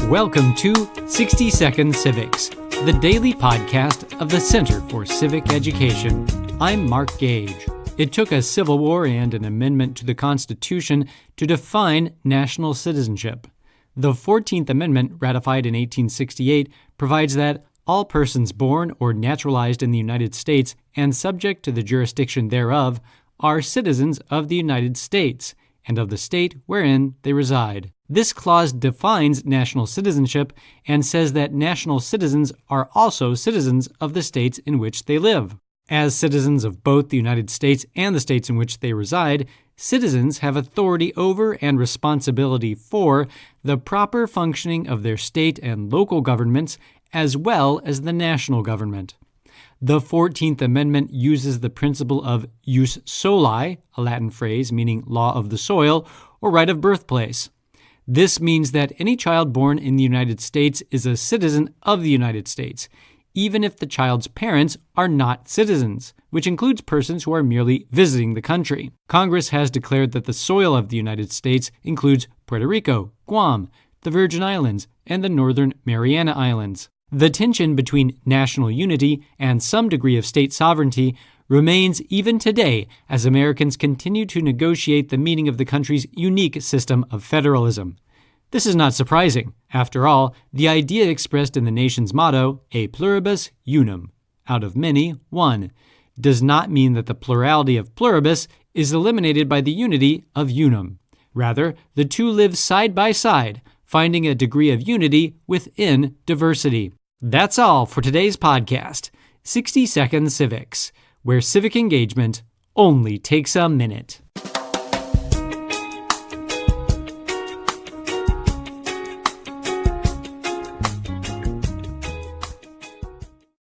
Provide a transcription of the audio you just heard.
Welcome to 60 Second Civics, the daily podcast of the Center for Civic Education. I'm Mark Gage. It took a civil war and an amendment to the Constitution to define national citizenship. The 14th Amendment, ratified in 1868, provides that all persons born or naturalized in the United States and subject to the jurisdiction thereof are citizens of the United States and of the state wherein they reside. This clause defines national citizenship and says that national citizens are also citizens of the states in which they live. As citizens of both the United States and the states in which they reside, citizens have authority over and responsibility for the proper functioning of their state and local governments as well as the national government. The 14th Amendment uses the principle of jus soli, a Latin phrase meaning law of the soil, or right of birthplace. This means that any child born in the United States is a citizen of the United States, even if the child's parents are not citizens, which includes persons who are merely visiting the country. Congress has declared that the soil of the United States includes Puerto Rico, Guam, the Virgin Islands, and the Northern Mariana Islands. The tension between national unity and some degree of state sovereignty remains even today as Americans continue to negotiate the meaning of the country's unique system of federalism. This is not surprising. After all, the idea expressed in the nation's motto, e pluribus unum, out of many, one, does not mean that the plurality of pluribus is eliminated by the unity of unum. Rather, the two live side by side, finding a degree of unity within diversity. That's all for today's podcast, 60 Second Civics, where civic engagement only takes a minute.